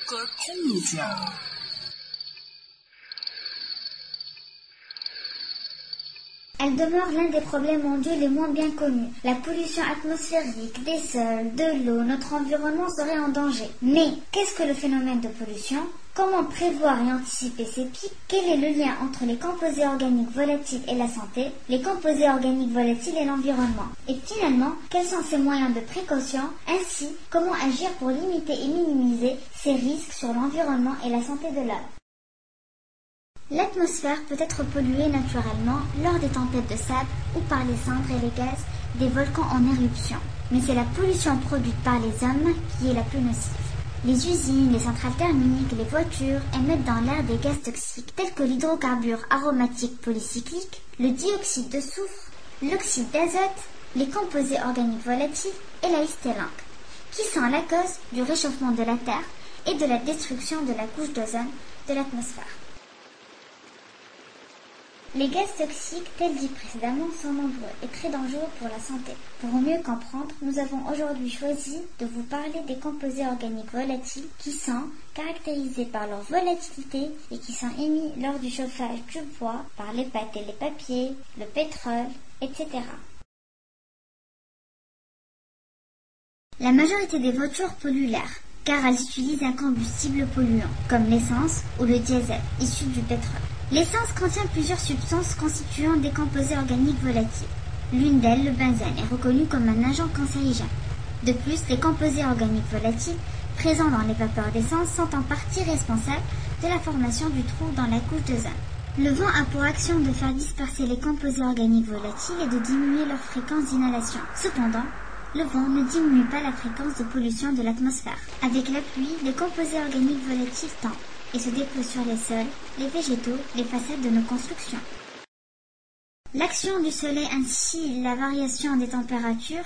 个空间。Elle demeure l'un des problèmes mondiaux les moins bien connus. La pollution atmosphérique, des sols, de l'eau, notre environnement serait en danger. Mais qu'est-ce que le phénomène de pollution ? Comment prévoir et anticiper ces pics ? Quel est le lien entre les composés organiques volatiles et la santé, les composés organiques volatiles et l'environnement ? Et finalement, quels sont ces moyens de précaution ? Ainsi, comment agir pour limiter et minimiser ces risques sur l'environnement et la santé de l'homme ? L'atmosphère peut être polluée naturellement lors des tempêtes de sable ou par les cendres et les gaz des volcans en éruption. Mais c'est la pollution produite par les hommes qui est la plus nocive. Les usines, les centrales thermiques, les voitures émettent dans l'air des gaz toxiques tels que l'hydrocarbure aromatique polycyclique, le dioxyde de soufre, l'oxyde d'azote, les composés organiques volatiles et la liste est longue, qui sont la cause du réchauffement de la Terre et de la destruction de la couche d'ozone de l'atmosphère. Les gaz toxiques, tels dit précédemment, sont nombreux et très dangereux pour la santé. Pour mieux comprendre, nous avons aujourd'hui choisi de vous parler des composés organiques volatiles qui sont caractérisés par leur volatilité et qui sont émis lors du chauffage du bois, par les pâtes et les papiers, le pétrole, etc. La majorité des voitures polluent l'air, car elles utilisent un combustible polluant, comme l'essence ou le diesel, issu du pétrole. L'essence contient plusieurs substances constituant des composés organiques volatiles. L'une d'elles, le benzène, est reconnue comme un agent cancérigène. De plus, les composés organiques volatiles présents dans les vapeurs d'essence sont en partie responsables de la formation du trou dans la couche d'ozone. Le vent a pour action de faire disperser les composés organiques volatiles et de diminuer leur fréquence d'inhalation. Cependant, le vent ne diminue pas la fréquence de pollution de l'atmosphère. Avec la pluie, les composés organiques volatiles tendent et se déposent sur les sols, les végétaux, les façades de nos constructions. L'action du soleil ainsi la variation des températures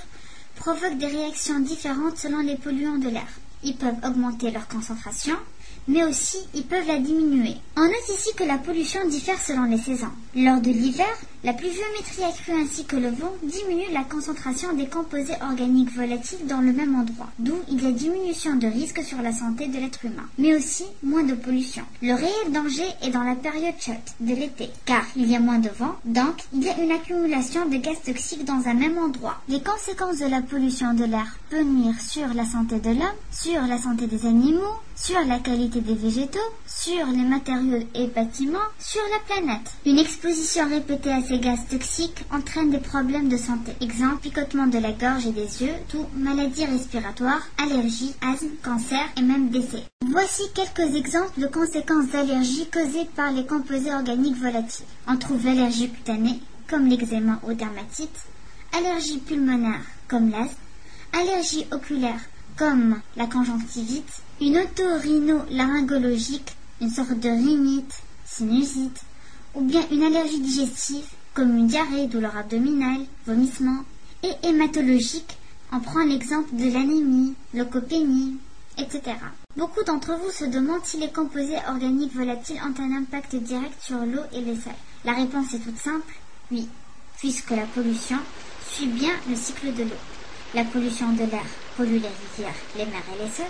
provoquent des réactions différentes selon les polluants de l'air. Ils peuvent augmenter leur concentration, mais aussi ils peuvent la diminuer. On note ici que la pollution diffère selon les saisons. Lors de l'hiver, la pluviométrie accrue ainsi que le vent diminue la concentration des composés organiques volatiles dans le même endroit, d'où il y a diminution de risque sur la santé de l'être humain, mais aussi moins de pollution. Le réel danger est dans la période chaude de l'été, car il y a moins de vent, donc il y a une accumulation de gaz toxiques dans un même endroit. Les conséquences de la pollution de l'air peuvent nuire sur la santé de l'homme, sur la santé des animaux, sur la qualité des végétaux, sur les matériaux et bâtiments, sur la planète. Une exposition répétée à ces gaz toxiques entraîne des problèmes de santé. Exemple, picotement de la gorge et des yeux, tout maladies respiratoires, allergies, asthme, cancer et même décès. Voici quelques exemples de conséquences d'allergies causées par les composés organiques volatiles. On trouve l'allergie cutanée, comme l'eczéma ou dermatite, allergie pulmonaire, comme l'asthme, allergie oculaire, comme la conjonctivite, une otorhinolaryngologique, une sorte de rhinite, sinusite, ou bien une allergie digestive, comme une diarrhée, douleur abdominale, vomissement, et hématologique, on prend l'exemple de l'anémie, leucopénie, etc. Beaucoup d'entre vous se demandent si les composés organiques volatiles ont un impact direct sur l'eau et les sols. La réponse est toute simple, oui, puisque la pollution suit bien le cycle de l'eau. La pollution de l'air pollue les rivières, les mers et les sols,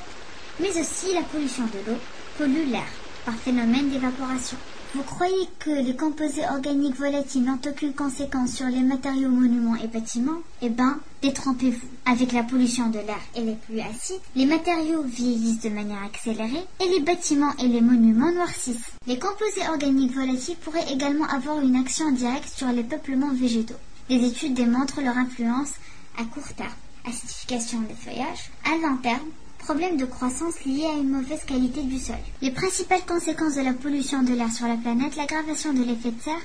mais aussi la pollution de l'eau pollue l'air par phénomène d'évaporation. Vous croyez que les composés organiques volatiles n'ont aucune conséquence sur les matériaux, monuments et bâtiments ? Eh bien, détrompez-vous. Avec la pollution de l'air et les pluies acides, les matériaux vieillissent de manière accélérée et les bâtiments et les monuments noircissent. Les composés organiques volatiles pourraient également avoir une action directe sur les peuplements végétaux. Des études démontrent leur influence à court terme. Acidification des feuillages, à long terme, problème de croissance lié à une mauvaise qualité du sol. Les principales conséquences de la pollution de l'air sur la planète, l'aggravation de l'effet de serre,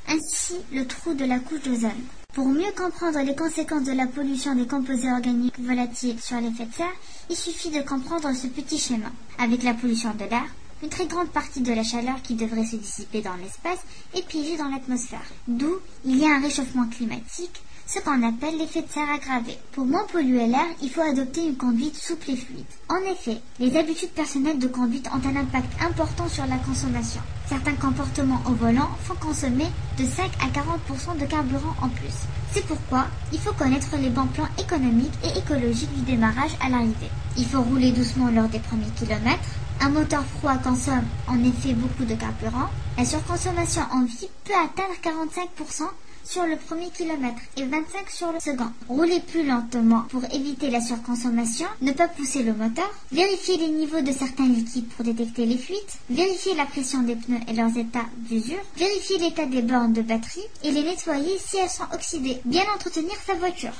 ainsi le trou de la couche d'ozone. Pour mieux comprendre les conséquences de la pollution des composés organiques volatiles sur l'effet de serre, il suffit de comprendre ce petit schéma. Avec la pollution de l'air, une très grande partie de la chaleur qui devrait se dissiper dans l'espace est piégée dans l'atmosphère. D'où il y a un réchauffement climatique, ce qu'on appelle l'effet de serre aggravé. Pour moins polluer l'air, il faut adopter une conduite souple et fluide. En effet, les habitudes personnelles de conduite ont un impact important sur la consommation. Certains comportements au volant font consommer de 5 à 40% de carburant en plus. C'est pourquoi il faut connaître les bons plans économiques et écologiques du démarrage à l'arrivée. Il faut rouler doucement lors des premiers kilomètres, Un moteur froid consomme en effet beaucoup de carburant. La surconsommation en vie peut atteindre 45% sur le premier kilomètre et 25% sur le second. Rouler plus lentement pour éviter la surconsommation, ne pas pousser le moteur, vérifier les niveaux de certains liquides pour détecter les fuites, vérifier la pression des pneus et leurs états d'usure, vérifier l'état des bornes de batterie et les nettoyer si elles sont oxydées, bien entretenir sa voiture.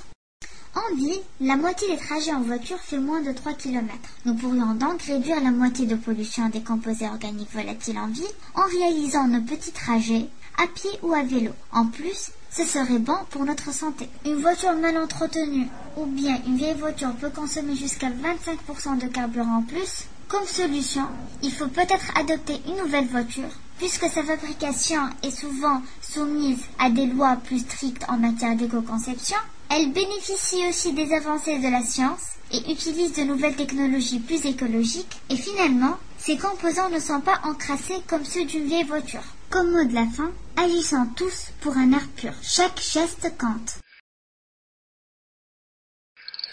En ville, la moitié des trajets en voiture fait moins de 3 km. Nous pourrions donc réduire la moitié de pollution des composés organiques volatiles en ville en réalisant nos petits trajets à pied ou à vélo. En plus, ce serait bon pour notre santé. Une voiture mal entretenue ou bien une vieille voiture peut consommer jusqu'à 25% de carburant en plus. Comme solution, il faut peut-être adopter une nouvelle voiture, puisque sa fabrication est souvent soumise à des lois plus strictes en matière d'éco-conception. Elle bénéficie aussi des avancées de la science et utilise de nouvelles technologies plus écologiques. Et finalement, ses composants ne sont pas encrassés comme ceux d'une vieille voiture. Comme mot de la fin, agissons tous pour un air pur. Chaque geste compte.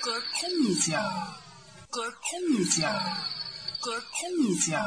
歌空讲，歌空讲，歌空讲。